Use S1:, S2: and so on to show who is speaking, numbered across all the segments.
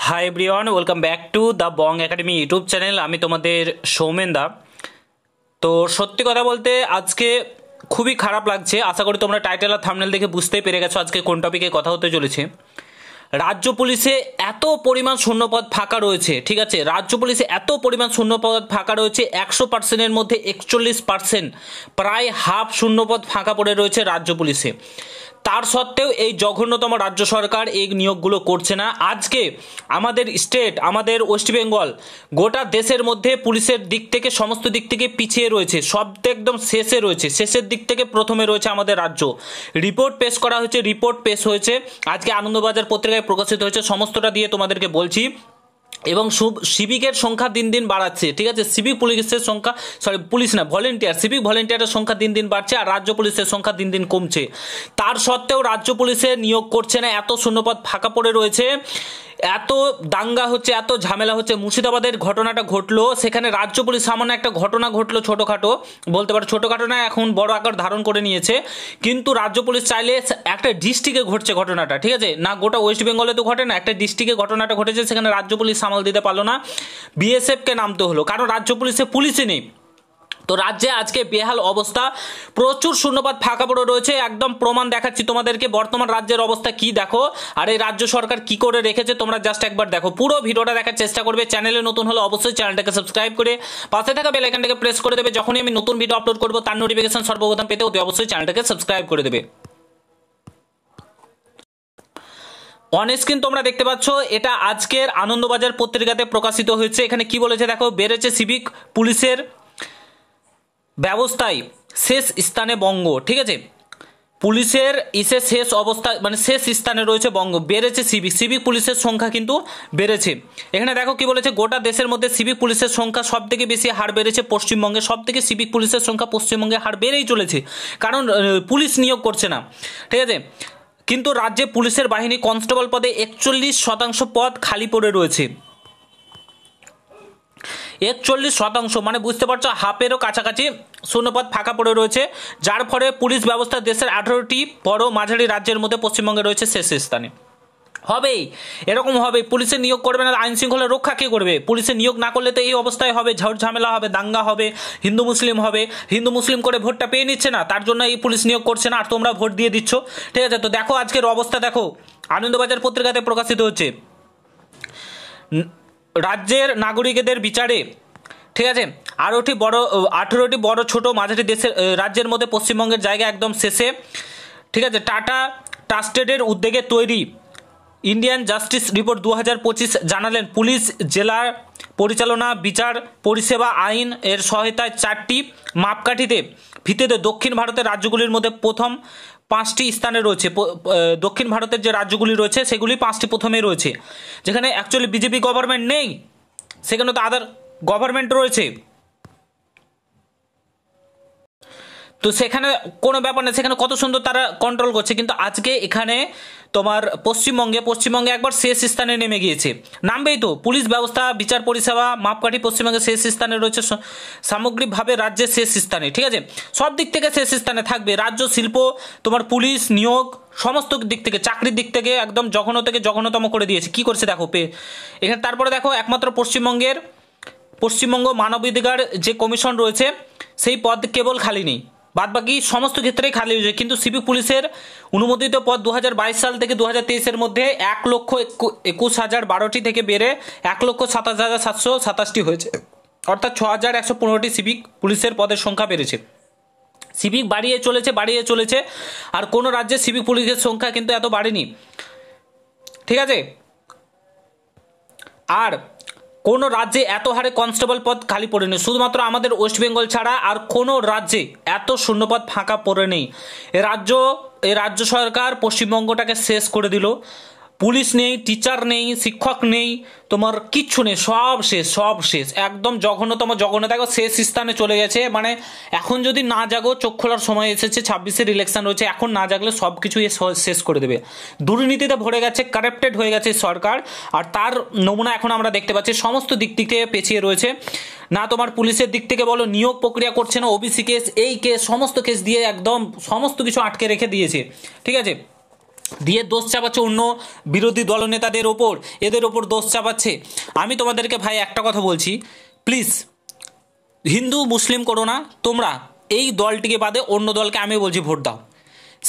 S1: Hi everyone, welcome back to the Bong academy YouTube channel. আমি তোমাদের সৌমেন দা। তো সত্যি কথা বলতে আজকে খুবই খারাপ লাগছে। আশা করি তোমরা টাইটেল আর থাম্বনেল দেখে বুঝতেই পেরে গেছো আজকে কোন টপিকে কথা হতে চলেছে। রাজ্য পুলিশে এত পরিমাণ শূন্যপদ ফাঁকা রয়েছে, ঠিক আছে, রাজ্য পুলিশে এত পরিমাণ শূন্যপদ ফাঁকা রয়েছে, 100%-এর মধ্যে 41%, প্রায় হাফ শূন্যপদ ফাঁকা পড়ে রয়েছে রাজ্য পুলিশে। তার সত্ত্বেও এই জঘন্যতম রাজ্য সরকার এই নিয়োগগুলো করছে না। আজকে আমাদের স্টেট, আমাদের ওয়েস্ট বেঙ্গল গোটা দেশের মধ্যে পুলিশের দিক থেকে সমস্ত দিক থেকে পিছিয়ে রয়েছে, সব একদম শেষে রয়েছে, শেষের দিক থেকে প্রথমে রয়েছে আমাদের রাজ্য। রিপোর্ট পেশ করা হয়েছে, রিপোর্ট পেশ হয়েছে আজকে আনন্দবাজার পত্রিকায় প্রকাশিত হয়েছে, সমস্তটা দিয়ে তোমাদেরকে বলছি। এবং সিভিকের সংখ্যা দিন দিন বাড়াচ্ছে, ঠিক আছে, সিভিক পুলিশের সংখ্যা, পুলিশ না, ভলেন্টিয়ার, সিভিক ভলেন্টিয়ারের সংখ্যা দিন দিন বাড়ছে, আর রাজ্য পুলিশের সংখ্যা দিন দিন কমছে। তার সত্ত্বেও রাজ্য পুলিশে নিয়োগ করছে না, এত শূন্যপদ ফাঁকা পড়ে রয়েছে, এত দাঙ্গা হচ্ছে, এত ঝামেলা হচ্ছে। মুর্শিদাবাদের ঘটনাটা ঘটলো, সেখানে রাজ্য পুলিশ সামান্য একটা ঘটনা ঘটলো, ছোটোখাটো বলতে পারো, ছোটোখাটো না, এখন বড় আকার ধারণ করে নিয়েছে। কিন্তু রাজ্য পুলিশ চাইলে একটা ডিস্ট্রিক্টে ঘটছে ঘটনাটা, ঠিক আছে, না গোটা ওয়েস্ট বেঙ্গলে তো ঘটে না, একটা ডিস্ট্রিক্টে ঘটনাটা ঘটেছে, সেখানে রাজ্য পুলিশ সামাল দিতে পারলো না, বিএসএফকে নামতে হলো, কারণ রাজ্য পুলিশে নেই। তো রাজ্যে আজকে বেহাল অবস্থা, প্রচুর শূন্যপদ ফাঁকা পড়ে রয়েছে, একদম প্রমাণ দেখাচ্ছি তোমাদেরকে বর্তমান রাজ্যের অবস্থা কি দেখো, আর এই রাজ্য সরকার কি করে রেখেছে তোমরা জাস্ট একবার দেখো, পুরো ভিডিওটা দেখার চেষ্টা করবে। চ্যানেলে নতুন হলে অবশ্যই চ্যানেলটাকে সাবস্ক্রাইব করে পাশে থাকা বেল আইকনটাকে প্রেস করে দেবে, যখনই আমি নতুন ভিডিও আপলোড করবো তার নোটিফিকেশন সর্বপ্রথম পেতে অতি অবশ্যই চ্যানেলটাকে সাবস্ক্রাইব করে দেবে। অন স্ক্রিন তোমরা দেখতে পাচ্ছ, এটা আজকের আনন্দবাজার পত্রিকাতে প্রকাশিত হয়েছে। এখানে কি বলেছে দেখো, বেড়েছে সিভিক পুলিশের ব্যবস্থায় শেষ স্থানে বঙ্গ, ঠিক আছে, পুলিশের শেষ অবস্থা মানে শেষ স্থানে রয়েছে বঙ্গ, বেড়েছে সিভিক পুলিশের সংখ্যা কিন্তু বেড়েছে। এখানে দেখো কি বলেছে, গোটা দেশের মধ্যে সিভিক পুলিশের সংখ্যা সব থেকে বেশি হার বেড়েছে পশ্চিমবঙ্গে, সব থেকে সিভিক পুলিশের সংখ্যা পশ্চিমবঙ্গে হার বেড়েই চলেছে, কারণ পুলিশ নিয়োগ করছে না, ঠিক আছে। কিন্তু রাজ্যে পুলিশের বাহিনী কনস্টেবল পদে 41% পদ খালি পড়ে রয়েছে, 41%, মানে বুঝতে পারছো হাফেরও কাছাকাছি শূন্যপদ ফাঁকা পড়ে রয়েছে, যার ফলে পুলিশ ব্যবস্থা দেশের 18টি বড় মাঝারি রাজ্যের মধ্যে পশ্চিমবঙ্গে রয়েছে শেষ স্থানে। হবেই, এরকম হবে, পুলিশে নিয়োগ করবে না, আইন শৃঙ্খলা রক্ষা কে করবে? পুলিশে নিয়োগ না করলে তো এই অবস্থায় হবে, ঝড় ঝামেলা হবে, দাঙ্গা হবে, হিন্দু মুসলিম করে ভোটটা পেয়ে নিচ্ছে না, তার জন্য এই পুলিশ নিয়োগ করছে না, আর তোমরা ভোট দিয়ে দিচ্ছ, ঠিক আছে। তো দেখো আজকের অবস্থা দেখো, আনন্দবাজার পত্রিকাতে প্রকাশিত হচ্ছে, রাজ্যের নাগরিকদের বিচারে, ঠিক আছে, 18টি বড় ছোট মাঝারি দেশের রাজ্যের মধ্যে পশ্চিমবঙ্গের জায়গা একদম শেষে, ঠিক আছে। টাটা ট্রাস্টেডের উদ্যোগে তৈরি ইন্ডিয়ান জাস্টিস রিপোর্ট 2025 জানালেন, পুলিশ জেলার পরিচালনা, বিচার পরিষেবা, আইন এর সহায়তায় 4টি মাপকাঠিতে ভিত্তিতে দক্ষিণ ভারতের রাজ্যগুলির মধ্যে প্রথম 5টি স্থানে রয়েছে। দক্ষিণ ভারতের যে রাজ্যগুলি রয়েছে সেগুলি 5টি প্রথমে রয়েছে, যেখানে অ্যাকচুয়ালি বিজেপি গভর্নমেন্ট নেই, সেখানে তো আদার গভর্নমেন্ট রয়েছে, তো সেখানে কোনো ব্যাপার না, সেখানে কত সুন্দর তারা কন্ট্রোল করছে। কিন্তু আজকে এখানে তোমার পশ্চিমবঙ্গে একবার শেষ স্থানে নেমে গিয়েছে, নামবেই তো, পুলিশ ব্যবস্থা, বিচার পরিষেবা, মাপকাঠি পশ্চিমবঙ্গে শেষ স্থানে রয়েছে, সামগ্রিকভাবে রাজ্যের শেষ স্থানে, ঠিক আছে, সব দিক থেকে শেষ স্থানে থাকবে রাজ্য। শিল্প, তোমার পুলিশ নিয়োগ, সমস্ত দিক থেকে, চাকরির দিক থেকে একদম জঘন্য থেকে জঘন্যতম করে দিয়েছে। কি করছে দেখো এখানে, তারপরে দেখো একমাত্র পশ্চিমবঙ্গ মানবাধিকার যে কমিশন রয়েছে সেই পদ কেবল খালি নেই, বাদবাকি সমস্ত ক্ষেত্রেই খালি হয়েছে। কিন্তু সিভিক পুলিশের অনুমোদিত পদ 2022 সাল থেকে 2023-এর মধ্যে 1,21,012টি থেকে বেড়ে 1,27,727টি হয়েছে, অর্থাৎ 6,115টি সিভিক পুলিশের পদের সংখ্যা বেড়েছে। সিভিক বাড়িয়ে চলেছে, আর কোনো রাজ্যে সিভিক পুলিশের সংখ্যা কিন্তু এত বাড়েনি, ঠিক আছে। আর কোনো রাজ্যে এত হারে কনস্টেবল পদ খালি পড়ে নেই, শুধুমাত্র আমাদের ওয়েস্ট বেঙ্গল ছাড়া আর কোনো রাজ্যে এত শূন্যপদ ফাঁকা পড়ে নেই। এই রাজ্য সরকার পশ্চিমবঙ্গটাকে শেষ করে দিল, পুলিশ নেই, টিচার নেই, শিক্ষক নেই, তোমার কিচ্ছু নেই, সব শেষ একদম জঘন্যতম দেখো শেষ স্থানে চলে গেছে। মানে এখন যদি না জাগো, চোখ খোলার সময় এসেছে, 26-এর ইলেকশন রয়েছে, এখন না জাগলে সব কিছুই শেষ করে দেবে। দুর্নীতিতে ভরে গেছে, কারাপ্টেড হয়ে গেছে সরকার, আর তার নমুনা এখন আমরা দেখতে পাচ্ছি, সমস্ত দিক থেকে পেছিয়ে রয়েছে। না তোমার পুলিশের দিক থেকে বলো, নিয়োগ প্রক্রিয়া করছে না, ওবিসি কেস, এই কেস, সমস্ত কেস দিয়ে একদম সমস্ত কিছু আটকে রেখে দিয়েছে, ঠিক আছে। দিয়ে দোষ চাপাচ্ছে অন্য বিরোধী দলনেতাদের ওপর, এদের ওপর দোষ চাপাচ্ছে। আমি তোমাদেরকে ভাই একটা কথা বলছি, প্লিজ হিন্দু মুসলিম করো না তোমরা, এই দলটিকে বাদে অন্য দলকে আমি বলছি ভোট দাও।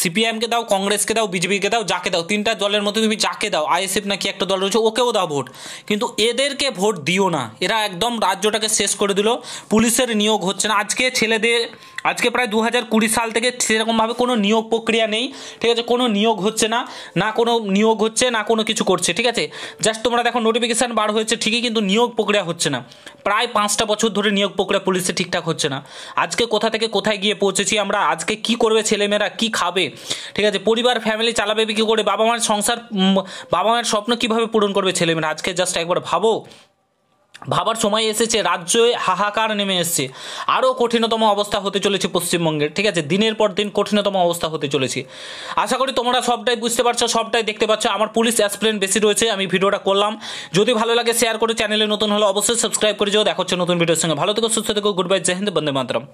S1: সিপিআইএমকে দাও, কংগ্রেসকে দাও, বিজেপিকে দাও, যাকে দাও, তিনটা দলের মধ্যে তুমি যাকে দাও, আইএসএফ নাকি একটা দল রয়েছে ওকেও দাও ভোট, কিন্তু এদেরকে ভোট দিও না। এরা একদম রাজ্যটাকে শেষ করে দিল। পুলিশের নিয়োগ হচ্ছে না আজকে ছেলেদের, আজকে প্রায় 2020 সাল থেকে সেরকমভাবে কোনো নিয়োগ প্রক্রিয়া নেই, ঠিক আছে, কোনো নিয়োগ হচ্ছে না, না কোনো নিয়োগ হচ্ছে না কোনো কিছু করছে, ঠিক আছে। জাস্ট তোমরা দেখো নোটিফিকেশান বার হয়েছে ঠিকই, কিন্তু নিয়োগ প্রক্রিয়া হচ্ছে না। প্রায় 5টা বছর ধরে নিয়োগ প্রক্রিয়া পুলিশে ঠিকঠাক হচ্ছে না। আজকে কোথা থেকে কোথায় গিয়ে পৌঁছেছি আমরা, আজকে কি করবে ছেলেমেয়েরা, কি খাবে, ঠিক আছে, পরিবার ফ্যামিলি চালাবে কী করে, বাবা মায়ের সংসার, বাবা মায়ের স্বপ্ন কীভাবে পূরণ করবে ছেলেমেয়েরা। আজকে জাস্ট একবার ভাবো, ভাবার সময় এসেছে, রাজ্যে হাহাকার নেমে এসছে, আরও কঠিনতম অবস্থা হতে চলেছে পশ্চিমবঙ্গের, ঠিক আছে, দিনের পর দিন কঠিনতম অবস্থা হতে চলেছে। আশা করি তোমরা সবটাই বুঝতে পারছো, সবটাই দেখতে পাচ্ছ। আমার পুলিশ অ্যাসপিরেন্ট বেশি রয়েছে, আমি ভিডিওটা করলাম। যদি ভালো লাগে শেয়ার করে, চ্যানেলে নতুন হলে অবশ্যই সাবস্ক্রাইব করে যাও। দেখা হচ্ছে নতুন ভিডিওর সঙ্গে। ভালো থেকো, সুস্থ থেকো, গুড বাই, জয় হিন্দ, বন্দে মাতরম।